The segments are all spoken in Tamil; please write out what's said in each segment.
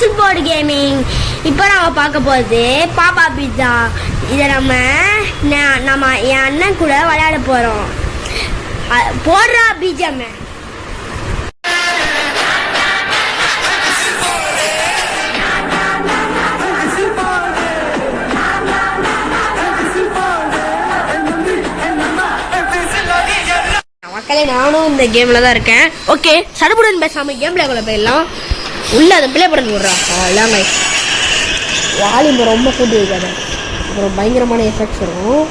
Whistle board gaming. இப்போ நம்ம பார்க்க போகிறது பாப்பா பீட்சா. இதை நம்ம என் அண்ணன் கூட விளையாட போகிறோம். போடுறா பீஜாம. மக்களே, நானும் இந்த கேமில் தான் இருக்கேன். ஓகே, சடுபுடன் பேசாமல் கேம் பிளேக்குள்ள போயிடலாம். உள்ள அதை பிளே பண்ண விட்றா. எல்லாம் கைஸ், வால்யூம் ரொம்ப கூட்டி வைக்காத, அப்புறம் பயங்கரமான எஃபெக்ட்ஸ் வரும்.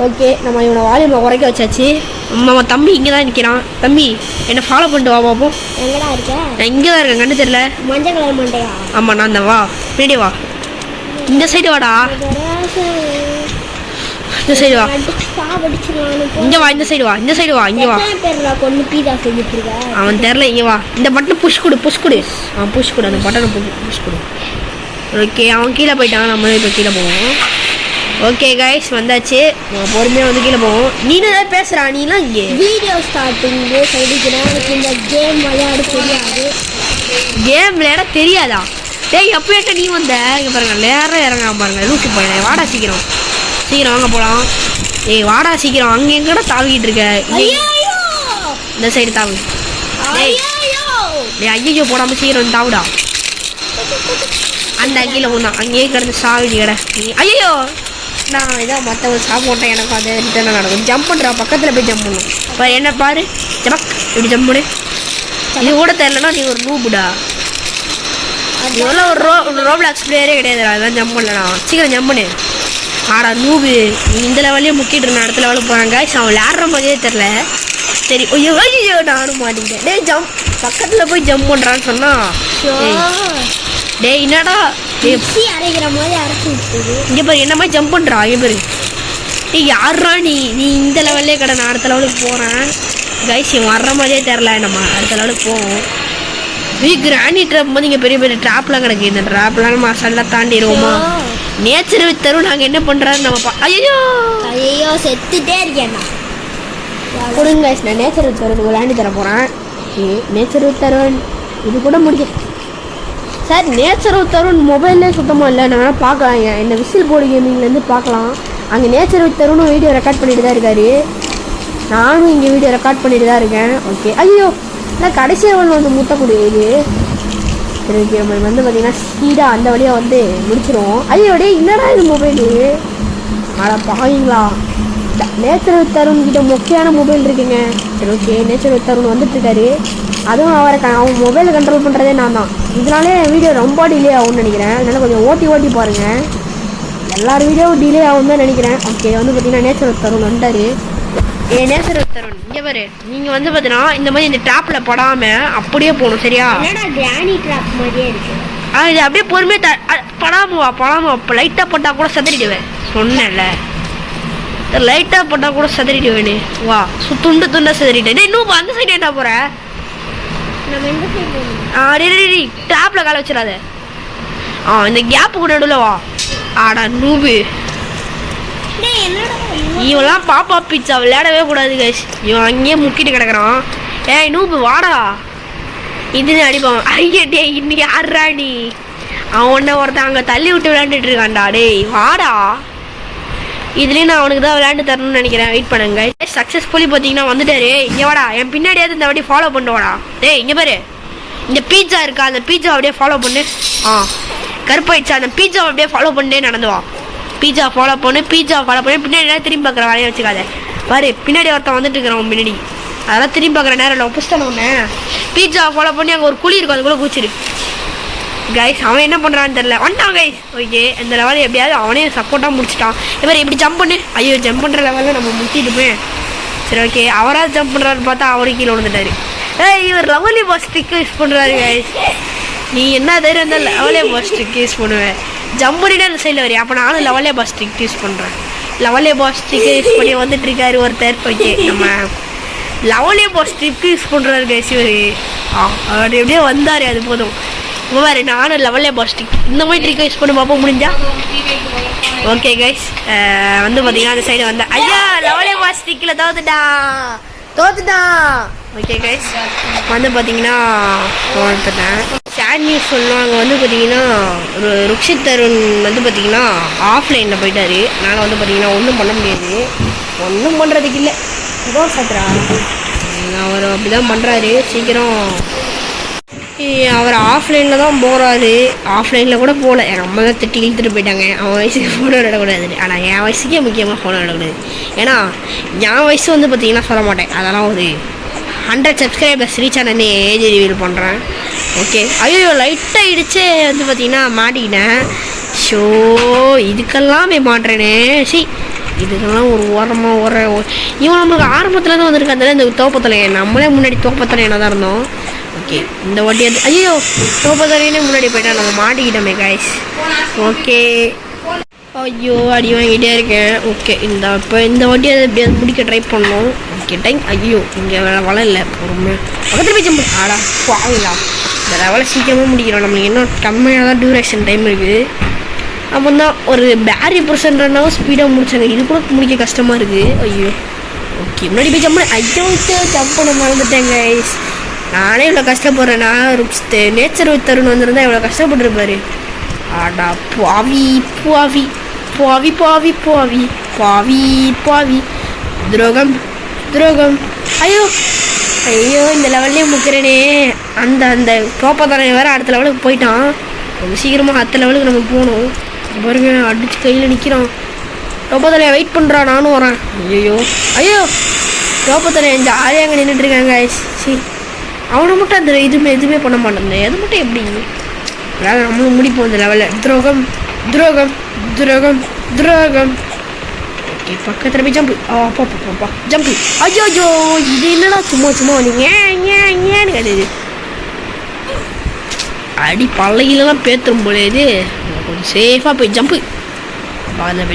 ஓகே, நம்ம இவனை வால்யூமை குறைக்க வச்சாச்சு. நம்ம தம்பி இங்கே தான் நிற்கிறான். தம்பி, என்னை ஃபாலோ பண்ணிட்டு வா பார்ப்போம். எங்கடா இருக்கேன்? நான் இங்கே தான் இருக்கேன். கண்டு தெரியல. மஞ்சள் கலர் மண்டையா? ஆமாம், நான் தான். வா, பின்னாடி வா. இந்த சைடு வாடா. இந்த சைடு வா. இங்கே வா. இந்த சைடு வா. இந்த சைடு வா. இங்கே வா. அவன் தெரில. இங்கே வா. இந்த பட்டனை புஷ் கொடு. புஷ் கொடு. அவன் புஷ் கொடு. அந்த பட்டனை புஷ் கொடு. ஓகே, அவன் கீழே போயிட்டான். நம்ம இப்போ கீழே போவோம். ஓகே கைஸ், வந்தாச்சு. பொறுமையாக வந்து கீழே போவோம். நீனு தான் பேசுகிறா. நீலாம் இங்கே வீடியோ ஸ்டார்டிங்லேயே சொல்லிக்கிறேன். எனக்கு இந்த கேம் விளையாட தெரியாது. கேம் விளையாட தெரியாதா? டேய், எப்போ நீ வந்த? இங்கே பாருங்க, நேரம் இறங்க பாருங்க. லூசி போயிடேன். வாடா சீக்கிரம். சீக்கிரம் வாங்க போகலாம். ஏய் வாடா சீக்கிரம். அங்கே எங்கடா தாவிக்கிட்டு இருக்க? இந்த சைடு தாவு. டேய் ஐயோ போடாமல் சீக்கிரம் தாவுடா. அந்த கீழே போனான். அங்கேயே கிடந்து சாவிடி கடை. ஐயோ, நான் இதான் மற்றவங்க சாப்பிட்டேன். எனக்கு அது ரிட்டர்னாக நடக்கும். ஜம்ப் பண்ணுறா. பக்கத்தில் போய் ஜம்ப் பண்ணணும். இப்போ என்ன பாரு, ஜமக் இப்படி ஜம்ப் பண்ணு. இது கூட தெரிலனா நீ ஒரு நூபுடா. இதெல்லாம் ஒரு ரோப்ளாக்ஸ் பிளேயரே கிடையாதுடா. அதெல்லாம் ஜம்ப் பண்ணலடா. சீக்கிரம் ஜம்ப் பண்ணு. ஆடா நூபு, இந்த லெவலையும் முக்கிட்டு இருந்தேன். அடுத்த லெவலுக்கு போகிறாங்க. அவன் விளையாடுற மாதிரியே தெரில. சரி, ஐயோ ஐயோ, நானும் மாட்டிக்கிட்டேன். டே ஜம்ப், பக்கத்தில் போய் ஜம்ப் பண்ணுறான்னு சொன்னால். டே என்னடா அரைக்கிற மாதிரி அரைச்சி விட்டுது. இங்கே பாரு, என்ன மாதிரி ஜம்ப் பண்ணுறா. இங்கே பாரு. டே யாருடா நீ? இந்த லெவல்லே கடை. நான் அடுத்த லெவலுக்கு போகிறேன். கைஸ், இவன் வர்ற மாதிரியே தெரில. நம்ம அடுத்த லெவலுக்கு போவோம். கிராணி ட்ராப் போது இங்கே பெரிய பெரிய ட்ராப்லாம் கிடக்கு. இந்த ட்ராப்லாம் நம்ம அசல்லாம் தாண்டிடுவோமா? நேச்சர் வித் தருண் நாங்கள் என்ன பண்ணுறாரு நம்ம ஐயோ ஐயோ செத்துட்டே இருக்கேண்ணா. கொடுங்க கைஸ், நான் நேச்சர் வித் தருண் விளையாண்டு தர போகிறேன். நேச்சர் வித் தருண் இது கூட முடியும் சார். நேச்சர் வித் தருண் மொபைல்லே சுத்தமாக இல்லை. நான் பார்க்கலாம். இந்த விசில் போர்டு கேமிங்லேருந்து பார்க்கலாம். அங்கே நேச்சர் வித் தருணும் வீடியோ ரெக்கார்ட் பண்ணிட்டு தான் இருக்காரு. நானும் இங்கே வீடியோ ரெக்கார்ட் பண்ணிட்டு தான் இருக்கேன். ஓகே, ஐயோ நான் கடைசி லெவலில் வந்து முட்டக்கூடியது. சரி, ஓகே, நம்ம வந்து பார்த்தீங்கன்னா ஸ்பீடாக அந்த வழியாக வந்து முடிச்சிடுவோம். ஐயோ டே என்னடா இது மொபைலு? அட பாவீங்களா, நேச்சர் வித் தருண் கிட்ட முக்கியமான மொபைல் இருக்குங்க. சரி, ஓகே, நேச்சர் வித் தருண் வந்துட்டுருக்காரு. அதுவும் அவன் மொபைலை கண்ட்ரோல் பண்ணுறதே நான் தான். இதனாலே வீடியோ ரொம்ப டிலே ஆகும்னு நினைக்கிறேன். அதனால் கொஞ்சம் ஓட்டி பாருங்கள். எல்லார் வீடியோவும் டிலே ஆகும் தான் நினைக்கிறேன். ஓகே, வந்து பார்த்தீங்கன்னா நேச்சர் வித் தருண் வந்தார். நேச்சர் வித் தருண் இங்கே பாரு. நீங்கள் வந்து பார்த்தீங்கன்னா இந்த மாதிரி இந்த ட்ராப்பில் படாமல் அப்படியே போகணும். சரியா? கிராணி ட்ராப் மாதிரியே இருக்கு. இது அப்படியே பொறுமையாக படாமல் அப்போ லைட்டாக போட்டால் கூட சதறிடுவேன். சொன்னேன்ல, லைட்டாக போட்டால் கூட சதறிடுவேன்னு. வா, துண்டா சதறிட்டேன். இன்னும் அந்த சைடு என்ன போகிற? டாப்ல கால வச்சிடாத. இந்த கேப்பு கூட நடுவில் வா. ஆடா நூபு, இவெல்லாம் பாப்பா பீட்சா விளையாடவே கூடாது கைஸ். இவன் அங்கேயே முக்கிட்டு கிடக்குறான். ஏய் நூபு வாடா. இதுன்னு அடிப்பான். ஐயா டே, இன்னைக்கு யாருடா நீ? அவன் ஒன்றை ஒருத்தன் அங்கே தள்ளி விட்டு விளையாண்டுட்டு இருக்கான்டா. டேய் வாடா. இதுலேயும் நான் அவனுக்கு தான் விளையாண்டு தரணும்னு நினைக்கிறேன். வெயிட் பண்ணுங்க. சக்ஸஸ்ஃபுல்லி பார்த்தீங்கன்னா வந்துட்டாரு. இங்கே வாடா, என் பின்னாடியாவது இந்த வாட்டி ஃபாலோ பண்ணிட்டு வாடா. டேய் இங்கே பாரு, இந்த பீட்சா இருக்கா, அந்த பீட்சா அப்படியே ஃபாலோ பண்ணு. கருப்பாயிடுச்சா, அந்த பீட்சா அப்படியே ஃபாலோ பண்ணிட்டே நடந்துவா. பீட்சா ஃபாலோ பண்ணு பின்னாடி திரும்பி பார்க்குற வேலையை வச்சுக்காத. பாரு, பின்னாடி ஒருத்தன் வந்துட்டு இருக்கிறான் பின்னாடி. அதெல்லாம் திரும்பி பார்க்குற நேரம் ஒப்பிச்சிட்டான ஒன்று. பீட்சா ஃபாலோ பண்ணி அங்கே ஒரு குழி இருக்கும், அதுக்குள்ளே குச்சிரு. கைஸ், அவன் என்ன பண்ணுறான்னு தெரில. வந்துட்டான் கைஸ். ஓகே, இந்த லெவலில் எப்படியாவது அவனே சப்போர்ட்டாக முடிச்சிட்டான். இவர் இப்படி ஜம்ப் பண்ணு. ஐயோ, ஜம்ப் பண்ணுற லெவலில் நம்ம முடிச்சிட்டு போய். சரி, ஓகே, அவராது ஜம்ப் பண்ணுறாரு பார்த்தா அவரு கீழே விழுந்துட்டாரு. இவர் லெவலி பாஸ் ட்ரிக் யூஸ் பண்ணுறாரு கைஸ். நீ என்ன தைரியம் இருந்தால் லெவலே பாஸ் ட்ரிக் யூஸ் பண்ணுவேன். ஜம்ப் பண்ணிட்டு அந்த சைடில் வரையும். அப்போ நானும் லெவலே பாஸ் ட்ரிக் யூஸ் பண்ணுறேன். லெவலே பாஸ் ட்ரிக் யூஸ் பண்ணி வந்துட்டு இருக்காரு ஒருத்தர். ஓகே, நம்ம லெவலே பாஸ் ட்ரிக் யூஸ் பண்ணுறாரு கைஸ். இவர் அவர் எப்படியோ வந்தார், அது போதும். வேறு நானும் லெவலே பாஸ் ட்ரிக் இந்த மாதிரி ட்ரிக் யூஸ் பண்ணி பார்ப்போம் முடிஞ்சா. ஓகே கைஸ், வந்து பார்த்தீங்கன்னா அந்த சைடு வந்தேன். ஐயா லெவலே பாஸ் ட்ரிக்கில் தோத்துட்டான். ஓகே கைஸ் வந்து பார்த்தீங்கன்னா வந்துட்டேன். சேட் நியூஸ் சொல்லணும். அங்கே வந்து பார்த்தீங்கன்னா ஒரு ருக்ஷித் தருண் வந்து பார்த்தீங்கன்னா ஆஃப்லைனில் போயிட்டார். அதனால் வந்து பார்த்தீங்கன்னா ஒன்றும் பண்ண முடியாது. ஒன்றும் பண்ணுறதுக்கு இல்லை. இதான் சாத்திரா அவர் அப்படி தான் பண்ணுறாரு. சீக்கிரம் அவர் ஆஃப்லைனில் தான் போகிறாரு. ஆஃப்லைனில் கூட போகல. எங்கள் அம்மா தான் திட்டி இழுத்துட்டு போயிட்டாங்க. அவன் வயசுக்கு ஃபோனை விடக்கூடாது. ஆனால் என் வயசுக்கே முக்கியமாக ஃபோனை விடக்கூடாது. ஏன்னா என் வயசு வந்து பார்த்தீங்கன்னா சொல்ல மாட்டேன். அதெல்லாம் ஒரு 100 சப்ஸ்கிரைபர்ஸ் ரீச் ஆனே ஏஜ் ரிவீல் பண்ணுறேன். ஓகே. ஐயோ லைட்டாக இடிச்சே வந்து பார்த்தீங்கன்னா மாட்டிக்கிட்டேன். ஷோ இதுக்கெல்லாம் மாட்டுறேனே. சரி இதுக்கெல்லாம் ஒரு ஓரமாக இவன் நம்மளுக்கு ஆரம்பத்தில் தான் வந்திருக்காங்க. இந்த தோப்பத்தலையை நம்மளே முன்னாடி தோப்பத்தலையில தான் இருந்தோம். ஓகே இந்த வாட்டி அது ஐயோ தோப்பத்தலையினே முன்னாடி போயிட்டா நம்ம மாட்டிக்கிட்டோமே கைஸ். ஓகே ஐயோ அடி வாங்கிட்டே இருக்கேன். ஓகே இந்த வாட்டி அதை எப்படியாவது முடிக்க ட்ரை பண்ணோம். Okay time. ஐயோ இங்கே வலை இல்லை. பொறுமை பக்கத்தில் போய் ஜம்பு ஆடா வாங்கலாம். இந்த லெவலை சீக்கிரமாக முடிக்கிறோம். நம்மளுக்கு இன்னும் கம்மியாக தான் டியூரேஷன் டைம் இருக்குது. அப்போ தான் ஒரு பேரி பர்சன்ட்னாவும் ஸ்பீடாக முடிச்சாங்க. இது கூட முடிக்க கஷ்டமாக இருக்குது. ஐயோ ஓகே முன்னாடி போய் ஜம்பு. ஐயோ ஜம்ப் பண்ண மறந்துட்டேன் கைஸ். நானே இவ்வளோ கஷ்டப்படுறேன். நான் நேச்சர் தருண் வந்திருந்தா இவ்வளோ கஷ்டப்பட்டுருப்பாரு. ஆடா பாவி பாவி பாவி பாவி பாவி பாவி பாவி துரோகம் துரோகம். ஐயோ ஐயோ இந்த லெவல்லே முக்கிறேனே. அந்த தோப்பத்தனை வேறு அடுத்த லெவலுக்கு போயிட்டான். ரொம்ப சீக்கிரமாக அடுத்த லெவலுக்கு நம்ம போகணும். பாருங்க அடிச்சு கையில் நிற்கிறான். தோப்பத்தலையை வெயிட் பண்ணுறான். நானும் வரேன். ஐயோ ஐயோ தோப்பத்தலை ஜாலியாக அங்கே நின்றுட்டுருக்காங்க. சரி அவனை மட்டும் அந்த எதுவுமே பண்ண மாட்டேன். அது மட்டும் எப்படி அதாவது நம்மளும் முடிப்போம் இந்த லெவலில். துரோகம் துரோகம் துரோகம் துரோகம். ஓகே பக்கத்தில் போய் ஜம்பு. பாப்பா ஜம்பு. ஐயோ ஐயோ இது என்னடா சும்மா வந்து ஏன்னு கிடையாது. அடி பல்லையிலலாம் பேத்துரும் போல. இது கொஞ்சம் சேஃபாக போய் ஜம்பு. பக்கத்தில்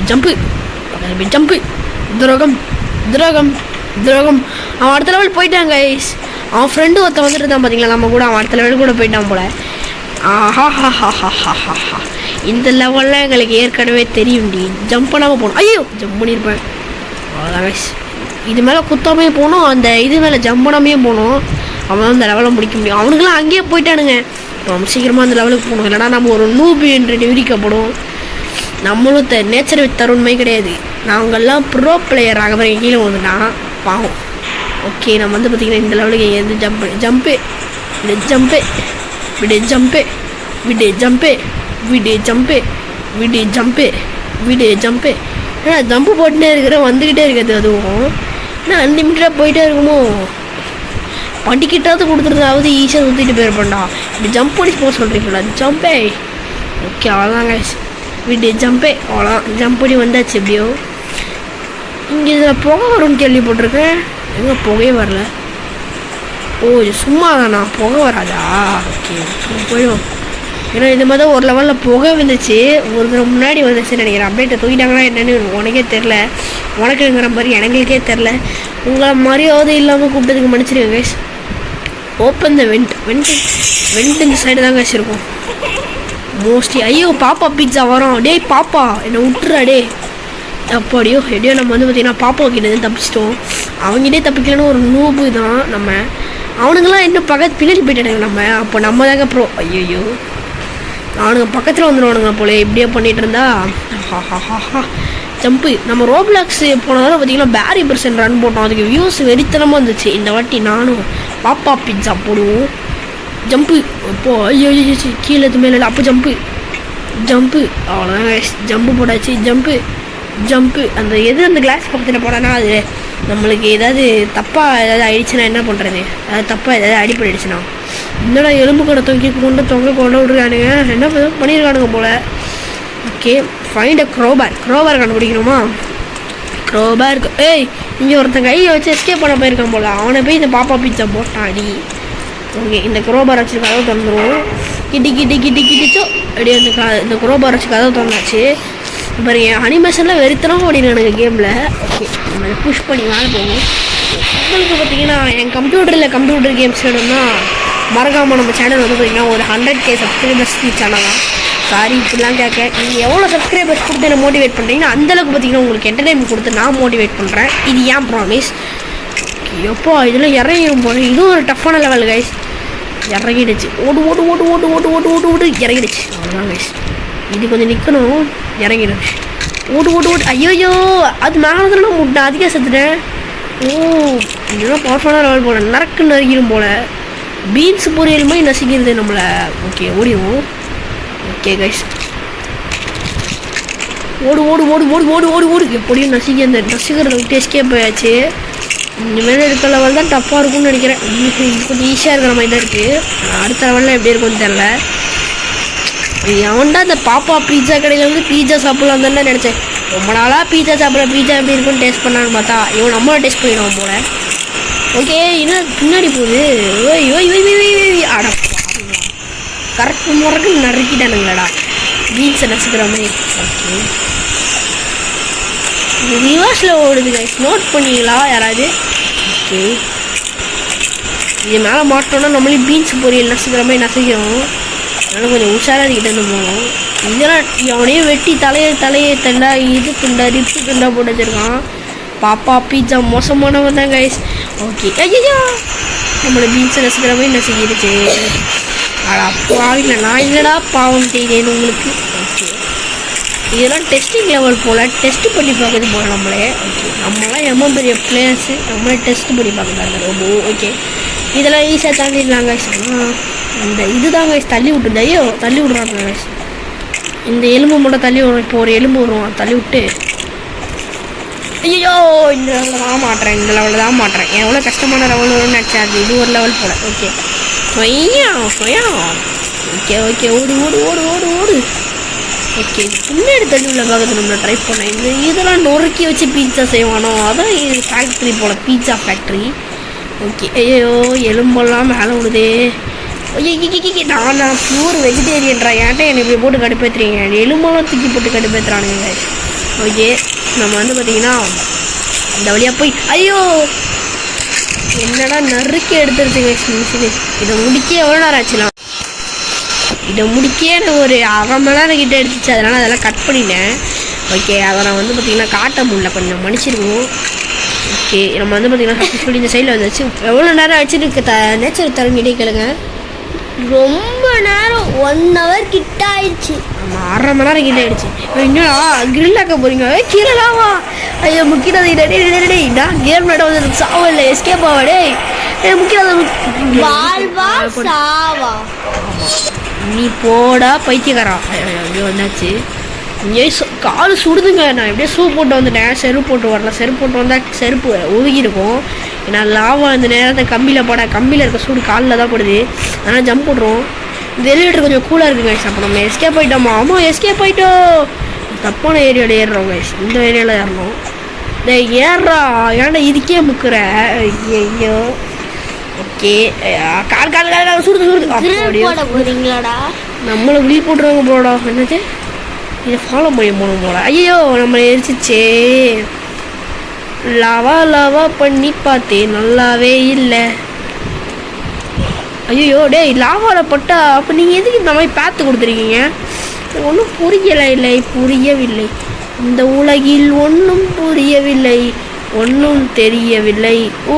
போய் ஜம்பு. துரோகம் துரோகம் துரோகம். அவன் அடுத்த லெவல் போயிட்டான் கைஸ். அவன் ஃப்ரெண்டு ஒருத்தன் வந்துட்டு இருந்தான் பார்த்தீங்களா நம்ம கூட. அவன் அடுத்த லெவல் கூட போயிட்டான் போல. ஆஹாஹாஹாஹாஹா இந்த லெவலில் எங்களுக்கு ஏற்கனவே தெரியும். ஜம்ப் பண்ணாமல் போகணும். ஐயோ ஜம்ப் பண்ணியிருப்பேன். அவ்வளோதான் கைஸ். இது மேலே குத்தாமே போகணும். அந்த இது மேலே ஜம்ப் பண்ணாமே போகணும். அவன் அந்த லெவலை முடிக்க முடியும். அவனுக்கெல்லாம் அங்கேயே போயிட்டானுங்க. நம்ம சீக்கிரமாக அந்த லெவலுக்கு போகணும். இல்லைனா நம்ம ஒரு நூபி என்று நிரூபிக்கப்படும். நம்மளும் நேச்சர் தருண்மை கிடையாது. நாங்கள்லாம் ப்ரோ பிளேயர் ஆக கீழே வந்துட்டான் பாவம். ஓகே நம்ம வந்து பார்த்திங்கன்னா இந்த லெவலுக்கு எது ஜம்ப்பு ஜம்ப்பு விடு ஜம்ப்பு விடு ஜம்ப்பு விடு ஜம்ப்பு விடு ஜம்ப்பு விடு ஜம்ப்பு விடு ஜம்ப்பு. ஏன்னா ஜம்ப்பு போட்டுட்டே இருக்கிற வந்துக்கிட்டே இருக்காது. அதுவும் ஏன்னா அன்லிமிட்டடாக போயிட்டே இருக்குமோ. படிக்கிட்டாவது கொடுத்துருந்தாவது ஈஸியாக சுற்றிட்டு போயிருப்பேன்டா. இப்படி ஜம்ப் பண்ணி போக சொல்கிறீங்களா ஜம்பே. ஓகே அவ்வளோதாங்க விடு ஜம்பே. அவ்வளோதான் ஜம்ப் பண்ணி வந்தாச்சு. எப்படியோ இங்கே இதில் புகை வரும்னு கேள்விப்பட்டிருக்கேன். எங்கே புகையே வரல. ஓ இது சும்மா தானா புகை வராதா. ஓகே போயிடும். ஏன்னா இந்த மாதிரி தான் ஒரு லெவலில் புகை வந்துச்சு. ஒரு தடவை முன்னாடி வந்துச்சுன்னு நினைக்கிறேன். அப்டேட்டை தூக்கிட்டாங்கன்னா என்னென்னு உனக்கே தெரில. உனக்குங்கிற மாதிரி எனங்களுக்கே தெரில. உங்களை மாதிரியாவது இல்லாமல் கூப்பிட்டதுக்கு மன்னிச்சிருங்க கைஸ். ஓப்பன் த வெண்ட் இந்த சைடு தான் கைஸ் இருக்கும் மோஸ்ட்லி. ஐயோ பாப்பா பீட்சா வரோம். டேய் பாப்பா என்னை விட்டுறா டே. அப்படியோ எப்படியோ நம்ம வந்து பார்த்திங்கன்னா பாப்பா கிட்டே தப்பிச்சிட்டோம். அவங்ககிட்டே தப்பிக்கலன்னு ஒரு நூபு தான் நம்ம. அவனுங்களாம் இன்னும் பின்னாடி போயிட்டானுங்க நம்ம. அப்போ நம்ம தாங்க ப்ரோ. ஐயோ அவனுங்க பக்கத்தில் வந்துடுவானுங்க போல. இப்படியே பண்ணிகிட்டு இருந்தா ஜம்ப்பு. நம்ம ரோப்ளாக்ஸ் போனதால பார்த்திங்கன்னா பேரி பர்சன்ட் ரன் போட்டோம். அதுக்கு வியூஸ் வெறித்தனமாக இருந்துச்சு. இந்த வாட்டி நானும் பாப்பா பிட்சா போடுவோம். ஜம்ப்பு இப்போது ஐயோ கீழே மேலே அப்போ ஜம்ப்பு அவ்வளோதான் ஜம்ப்பு போட்டாச்சு. ஜம்ப்பு அந்த அந்த கிளாஸ் பக்கத்தில் போடானா அது நம்மளுக்கு ஏதாவது தப்பாக ஏதாவது ஆயிடுச்சுன்னா என்ன பண்ணுறது. அதாவது தப்பாக ஏதாவது அடிப்படைடுச்சுன்னா என்னடா எலும்பு கடை தொங்க கொண்டு விட்ருக்கானுங்க. என்ன பண்ணியிருக்கானுங்க போல். ஓகே ஃபைண்ட் அ க்ரோபார் கண்டுபிடிக்கணுமா. க்ரோபார் ஏய் இங்கே ஒருத்தன் கையை வச்சு எஸ்கேப் பண்ண போயிருக்கான் போல். அவனை போய் இந்த பாப்பா பீட்சா போட்டான் அடி. ஓகே இந்த க்ரோபார் வச்சு கதவு திறந்துருவோம். கிட்டிச்சோ அப்படியே இந்த க்ரோபார் வச்சு கதவு திறந்தாச்சு. பாருங்க அனிமேஷனில் வெறித்தனமாக ஓடினானுங்க கேமில். ஓகே நம்ம புஷ் பண்ணி மேலே போகும். உங்களுக்கு பார்த்தீங்கன்னா என் கம்ப்யூட்டர் கேம்ஸ் வேணும்னா மறக்காமல் நம்ம சேனல் வந்து பார்த்திங்கன்னா ஒரு 100K சப்ஸ்கிரைபர்ஸ் சேனல் தான். சாரி இப்படிலாம் கேட்க. நீங்கள் எவ்வளோ சப்ஸ்கிரைபர்ஸ் கொடுத்து என்ன மோட்டிவேட் பண்ணுறீங்கன்னா அந்தளவுக்கு பார்த்திங்கன்னா உங்களுக்கு என்டர்டைன்மெண்ட் கொடுத்து நான் மோட்டிவேட் பண்ணுறேன். இது ஏன் ப்ராமிஸ். எப்போ இதெல்லாம் இறங்கிடும் போல. இதுவும் ஒரு டஃப்பான லெவல் கைஸ். இறங்கிடுச்சு. ஓடு ஓடு ஓடு ஓடு ஓடு ஓடு ஓடு ஓடு இறங்கிடுச்சு. அவ்வளோதான் கைஸ். இது கொஞ்சம் நிற்கணும். இறங்கிடுச்சு. ஓடு ஓடு ஓடு. ஐயோ அது மேலே நான் முட்டை அதிகம் செத்துட்டேன். ஓ இதெல்லாம் பவர்ஃபுல்லான லெவல் போல். நறுக்கு நறுக்கிடும் போல். பீன்ஸ் பொரியல் மாதிரி நசுக்கிறது நம்மளை. ஓகே ஓடிடுவோம். Okay guys. ஓடு ஓடு ஓடு ஓடு ஓடு ஓடு ஓடு. எப்படியும் நசுக்கி அந்த நசுக்கிறத விட்டு எஸ்கேப் ஆயாச்சு. இனிமேல் இருக்க லெவல் தான் டஃப்பாக இருக்கும்னு நினைக்கிறேன். கொஞ்சம் ஈஸியாக இருக்கிற மாதிரி தான் இருக்குது. அடுத்த லெவலில் எப்படி இருக்கும்னு தெரில. அவன்டா இந்த பாப்பா பீட்சா கடையில் வந்து பீட்சா சாப்பிட்லாம் தானே நினச்சேன். ரொம்ப நாளாக பீட்சா சாப்பிட்ற பீட்சா எப்படி இருக்குன்னு டேஸ்ட் பண்ணான்னு பார்த்தா இவன் நம்மளை டேஸ்ட் பண்ணிடுவான் போல. ஓகே என்ன பின்னாடி போகுது. ஓய் ஓய் ஓய் ஓய் ஓய் ஆடா கரெக்ட் முறைக்கு நறுக்கிட்டானுங்களடா பீன்ஸை நசுக்கிற மாதிரி. ஓகே இது ரிவர்ஸில் ஓடுது கைஸ். நோட் பண்ணிங்களா யாராவது? ஓகே இது மேலே மாட்டோன்னா நம்மளே பீன்ஸ் பொரியல் நசுக்கிற மாதிரி நசுக்கிறோம். அதனால் கொஞ்சம் உஷாராக கிட்ட இருந்து போகணும். இதெல்லாம் அவனையே வெட்டி தலையை தண்டா இது துண்டா ரிப்ஸு துண்டா போட்டு வச்சுருக்கான். பாப்பா பீட்சா மோசமானவன் தான் கைஸ். ஓகே ஐயா நம்மளை பீன்ஸை நசுக்கிற மாதிரி நசுக்கிடுச்சு. அடா பாவிங்களா நான் என்னடா பாவம் செய்தேன்னு உங்களுக்கு. ஓகே இதெல்லாம் டெஸ்டிங் லெவல் போல். டெஸ்ட்டு பண்ணி பார்க்குறது போல் நம்மளே. ஓகே நம்மளாம் எவ்வளோ பெரிய பிளேயர்ஸு நம்மளே டெஸ்ட் பண்ணி பார்க்குறாங்க ரொம்ப. ஓகே இதெல்லாம் ஈஸியாக தாண்டிடலாங்க. ஆனால் இந்த இது தாங்க தள்ளி விட்டுருந்தா. ஐயோ தள்ளி விட்றாங்க. இந்த எலும்பு மட்டும் தள்ளி விடுறோம். இப்போ ஒரு எலும்பு வரும் தள்ளி விட்டு. ஐயோ இந்த லெவலில் தான் மாட்டுறேன். இந்த லெவலில் தான் மாட்டுறேன். எவ்வளோ கஷ்டமான லெவல் வரும்னு நினச்சேன். அது இது ஒரு லெவல் போல். ஓகே ஓகே ஓகே ஓடு ஓடு ஓடு ஓடு ஓடு. ஓகே பின்னாடி தள்ளி உள்ள பார்க்கறது நம்மளை ட்ரை பண்ணேன். இதெல்லாம் நொறுக்கி வச்சு பீட்சா செய்வானோ அதான் இது ஃபேக்ட்ரி போல். Pizza factory. ஓகே ஐயோ எலும்பெல்லாம் மேலே விடுதே. நான் பியூர் வெஜிடேரியன்ரா. ஏன்ட்டா என்னை இப்படி போட்டு கடுப்பேற்றுறீங்க. எலும்பெல்லாம் தூக்கி போட்டு கடுப்பேற்றுறானுங்க. ஓகே நம்ம வந்து பார்த்தீங்கன்னா இந்த வழியாக போய் ஐயோ என்னடா நறுக்கி எடுத்துருச்சுங்க மிஷினு. இதை முடிக்க எவ்வளோ நேரம் ஆச்சுலாம். இதை முடிக்க எனக்கு ஒரு அரை மணி நேரம் கிட்டே எடுத்துச்சு. அதனால் அதெல்லாம் கட் பண்ணிட்டேன். ஓகே அதை நான் வந்து பார்த்திங்கன்னா காட்ட முடியல. கொஞ்சம் மன்னிச்சிருக்கோம். ஓகே நம்ம வந்து பார்த்திங்கன்னா சக்ஸஸ்ஃபுல்லி இந்த சைடில் வந்துச்சு. எவ்வளோ நேரம் ஆச்சு எனக்கு நேச்சர் தரங்கிட்டே கேளுங்க. ரொம்ப நேரம் 1 hour கிட்ட ஆயிடுச்சு. ஆமாம் அரை மணி நேரம் கிட்டே ஆயிடுச்சு. இன்னும் கிரில் ஆக்க போகிறீங்க. கீழலாவா ஐயோ முக்கியது இடே நான் கேம் நட வந்து சாவா இல்லை எஸ்கேப் ஆவாடே. வாழ்வா சாவா நீ போடா பைத்தியக்காரா. அப்படியே வந்தாச்சு. இங்கே கால் சுடுதுங்க. நான் எப்படியே ஷூ போட்டு வந்துட்டேன். செருப்பு போட்டு வரல. செருப்பு போட்டு வந்தால் செருப்பு ஒதுக்கி இருக்கும். ஏன்னா லாவா இந்த நேரத்தை கம்பியில் போட கம்பியில் இருக்க சூடு காலில் தான் போடுது. அதனால் ஜம்ப் போட்டுருவோம். இந்த எலிவேட்டர் கொஞ்சம் கூலாக இருக்குங்க கைஸ். அப்போ நம்ம எஸ்கேப் ஆகிட்டோமா? ஆமாம் எஸ்கேப் ஆகிட்டோம். தப்பான ஏரியாவில் ஏறுறோம் கைஸ். இந்த ஏரியாவில் ஏறணும். இந்த ஏறுறா ஏன்டா இதுக்கே முக்குற. ஐயோ ஓகே கால் கால் கால் சுடுது போறீங்களாடா? நம்மளை விழி போட்டுருவாங்க போடா. என்னது இதை ஃபாலோ பண்ணி போகணும் போல. ஐயோ நம்மளை எரிச்சிச்சே. லாவா பண்ணி பார்த்தேன் நல்லாவே இல்லை. ஐயோ டேய் லாவாவில் பட்டா அப்போ நீங்கள் எதுக்கு இந்த மாதிரி பார்த்து கொடுத்துருக்கீங்க? ஒன்றும் புரியவில்லை. இந்த உலகில் ஒன்றும் புரியவில்லை. ஒன்றும் தெரியவில்லை. ஓ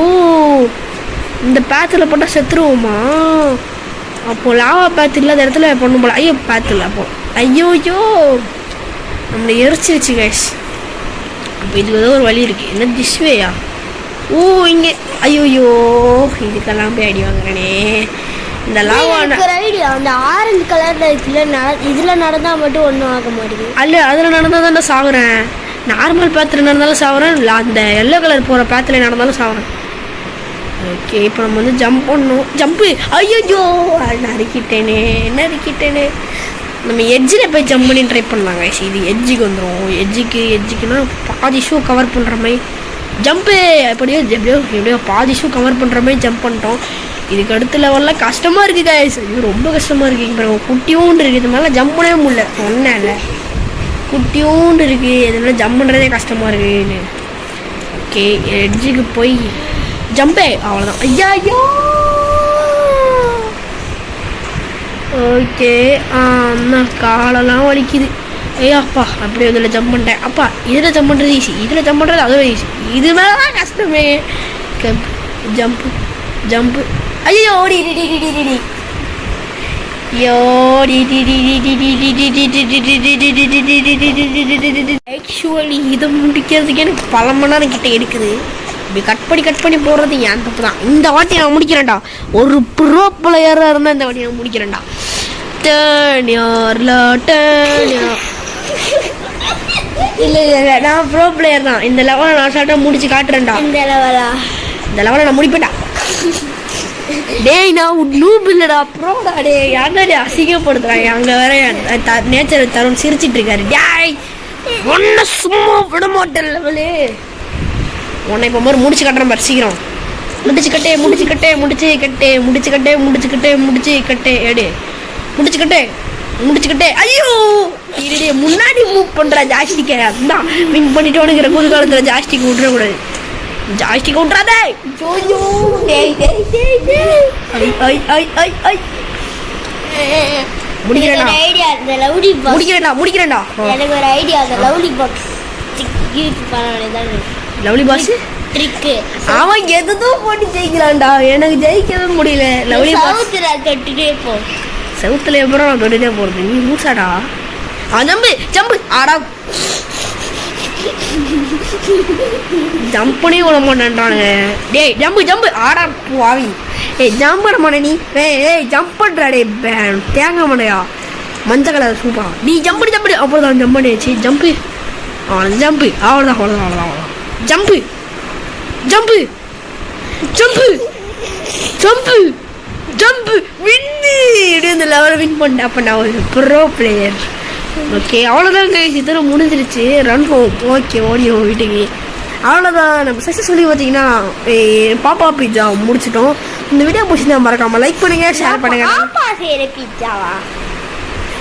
இந்த பேத்தில் போட்டால் செத்துருவோமா? அப்போது லாவா பேத்து இல்லாத இடத்துல பண்ணும் போல. ஐயோ பேத்தில் அப்போ ஐயோ நம்மளை எரிச்சிருச்சு கைஸ். அப்போ இதுக்கு ஏதோ ஒரு வழி இருக்குது. என்ன திஷ்வேயா? ஓ இங்கே ஐயோயோ இதுக்கெல்லாம் போய் அடி வாங்குறேனே. இந்த லாவா ஐடியா அந்த ஆரஞ்சு கலரில் இருக்குல்ல இதில் நடந்தால் மட்டும் ஒன்றும் ஆக மாட்டேங்குது. அல்ல அதில் நடந்தால் தானே சாகுறேன். நார்மல் பேத்தில் நடந்தாலும் சாகுறேன். அந்த எல்லோ கலர் போகிற பேத்தில் நடந்தாலும் சாகுறேன். ஓகே இப்போ நம்ம வந்து ஜம்ப் பண்ணணும். ஜம்ப்பு ஐயோ நறுக்கிட்டேனே. நம்ம எட்ஜில் போய் ஜம்ப் பண்ணி ட்ரை பண்ணலாங்க. இது எட்ஜுக்கு வந்துடும். எட்ஜுக்குன்னா பாதி ஷூ கவர் பண்ணுற மாதிரி ஜம்ப்பு. எப்படியோ பாதி ஷூ கவர் பண்ணுற மாதிரி ஜம்ப் பண்ணிட்டோம். இதுக்கு அடுத்த லெவலில் கஷ்டமாக இருக்குது கைஸ். இது ரொம்ப கஷ்டமாக இருக்குது. இப்போ குட்டியூண்டு இருக்குது. இது மேலே ஜம்ப் பண்ணவே முடியல. சொன்னேன் இல்லை குட்டியூண்டு இருக்குது. இதனால ஜம்ப் பண்ணுறதே கஷ்டமாக இருக்குன்னு. ஓகே எட்ஜுக்கு போய் ஜம்பே அவ்வளோதான். ஐயா ஓகே அண்ணா காலெல்லாம் வலிக்குது. ஐயாப்பா அப்படியே இதில் ஜம்ப் பண்ணிட்டேன். அப்பா இதில் ஜம்ப் பண்ணுறது ஈஸி. இதில் ஜம்ப் பண்ணுறது அதுவும் ஈஸி. இது மேலே தான் கஷ்டமே. ஜம்ப் ஐயோ ஓடி ஆக்சுவலி இதை முடிக்கிறதுக்கு எனக்கு பல மணி நேரம் கிட்ட எடுக்குது. இப்படி கட் பண்ணி போடுறது என் தப்பு தான். இந்த வாட்டி நான் முடிக்கிறேன்டா. ஒரு ப்ரோ பிளேயராக இருந்தால் இந்த வாட்டி நான் முடிக்கிறேன்டா. இல்லை நான் ப்ரோ பிளேயர் தான். இந்த லெவலை நான் சாப்பிட்டா முடிச்சு காட்டுறேன்டா. இந்த லெவலை நான் முடிப்பேன்டா. டேய் நான் நூப் இல்லடா ப்ரோடா. டே யாருடா அசிங்கப்படுத்துறாங்க. அங்கே வேற நேச்சர் தருண் சிரிச்சிட்டு இருக்காரு. டேய் ஒன்ன சும்மா விட மாட்டேன் லெவலே. உன்னை இப்போ மாதிரி முடிச்சு கட்டுறேன் பாரு. சீக்கிரம் முடிச்சு கட்டே எடு முடிச்சு கட்டே. ஐயோ இருடே முன்னாடி மூவ் பண்ணுறா ஜாஸ்திக்க. அதுதான் வின் பண்ணிட்டு உனக்கு புது காலத்தில் ஜாஸ்திக்கு விட்றக்கூடாது. ஜாஸ்திக்கு விட்றாதே. முடிக்கிறேன்டா. எனக்கு ஒரு ஐடியா. அந்த lovely box lovely box trick அவன் எதுவும் போட்டு ஜெயிக்கிறான்டா. எனக்கு ஜெயிக்கவே முடியல. லவ்லி பாக்ஸ் தொட்டுட்டே போ. செவுத்துல எப்பறம் நான் தொட்டுட்டே போறது. நீ மூசாடா. ஜம்பு ஆடா. ஜம்பனே விட மாட்டேன்றானுங்க. டேய் ஜம்பு ஆடா ஆவி. ஜம்ப் பண்ண மாட்டே நீ. ஜம்ப் பண்றா. டே தேங்க மாட்டையா மஞ்சள் கலர் சூப்பரா. நீ ஜம்பு அப்புறம் ஜம்ப் பண்ணியாச்சு. ஜம்பு அவ்வளோதான். ஜம்பு வின்னு. இந்த லெவலில் வின் பண்ணிட்டேன். அப்போ நான் ஒரு ப்ரோ பிளேயர். ஓகே அவ்வளோதான் கைஸ். இதெல்லாம் முடிஞ்சிருச்சு. Run home. ஓகே ஓடிடும் வீட்டுக்கு. அவ்வளோதான். நம்ம சக்ஸஸ்ஃபுல்லி பார்த்தீங்கன்னா பாப்பா பீட்சா முடிச்சிட்டோம். இந்த வீடியோ பிடிச்சிருந்தா மறக்காமல் லைக் பண்ணுங்கள், ஷேர் பண்ணுங்கள்.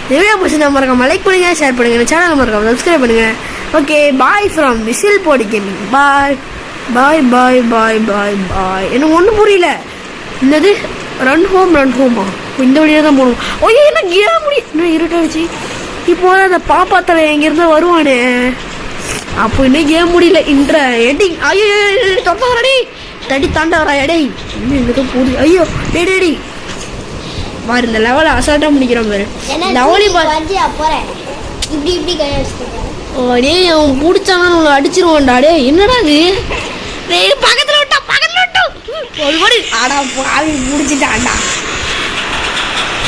இந்த வீடியோ பிடிச்சிருந்தா மறக்காமல் லைக் பண்ணுங்கள், ஷேர் பண்ணுங்கள். சேனல் மறக்காமல் சப்ஸ்கிரைப் பண்ணுங்கள். Okay bye from whistle Podi gaming. Bye. எனக்கு ஒன்றும் புரியல. என்னது ரன் ஹோமா? இந்த வழியாக தான் போகணும். ஓய்யோ எனக்கு ஏன் முடியும். இன்னும் இருட்டாச்சு. இப்போ அந்த பாப்பா தலை எங்கேருந்தா வருவானே. அப்போ இன்னும் ஏன் முடியல. எண்டிங். ஐயோ தொப்படி தடி தாண்டா வரா. எடை இன்னும் எங்கதான் போகுது. ஐயோ டேடி பாரு. இந்த லெவலை அசால்ட்டாக முடிக்கிறோம் பாரு. லெவலி போகிறேன். இப்படி டே அவன் பிடிச்சாங்கன்னு உன்னை அடிச்சிருவான்டா. டே என்னடா இது. பக்கத்தில் விட்டா ஒரு ஆடா ஆவி முடிச்சுட்டான்டா.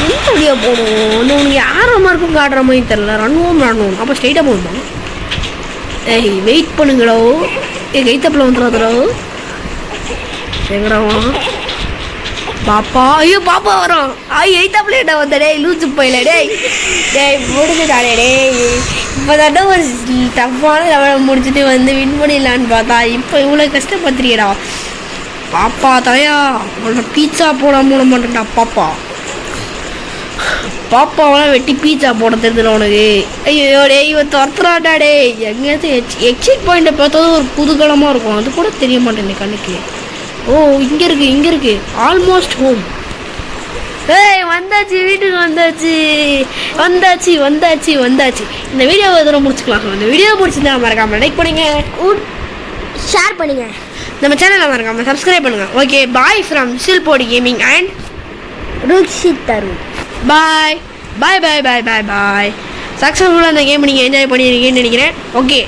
என்ன வழியா போகணும். உனக்கு யாரமாக இருக்கும் காட்டுற மாதிரி தெரில. ரன் ஹோம் அப்போ ஸ்ட்ரெயிட்டாக போகணும். வெயிட் பண்ணுங்களோ. கைத்தப்பில் வந்துடுறோ. எங்கடாவா பாப்பா. ஐயோ பாப்பா வரும். எய்த்தாப்பிலேட்டா வந்த. டேய் லூச்சு போயில. டேய் முடிச்சுட்டானே. இப்போ தாண்டா ஒரு டஃப்பான லெவலை முடிச்சுட்டு வந்து வின் பண்ணிடலான்னு பார்த்தா இப்போ இவ்வளோ கஷ்டப்படுத்துறியடா. பாப்பா தலையா உன்னை பீட்சா போட மாட்டேன்டா. பாப்பாவெல்லாம் வெட்டி பீட்சா போட தெரிஞ்சல உனக்கு. ஐயோ டே இவன் துரத்துறாடா. டே எங்கேயாச்சும் எக்ஸிட் பாயிண்ட்டை பார்த்ததும் ஒரு புதுகலமாக இருக்கும். அது கூட தெரிய மாட்டேன் கண்ணுக்கு. ஓ இங்கே இருக்கு ஆல்மோஸ்ட் ஹோம். வந்தாச்சு வீட்டுக்கு வந்தாச்சு. இந்த வீடியோவை எதுவும் முடிச்சுக்கலாம். இந்த வீடியோ பிடிச்சிருந்தா மறக்காமல் லைக் பண்ணுங்க, ஷேர் பண்ணுங்க, நம்ம சேனலை மறக்காமல் சப்ஸ்கிரைப் பண்ணுங்க. Okay bye from whistle Podi gaming and Rukshith Tharun. Bye. சக்ஸஸ்ஃபுல்லாக அந்த கேம் நீங்கள் என்ஜாய் பண்ணியிருக்கீங்கன்னு நினைக்கிறேன். ஓகே.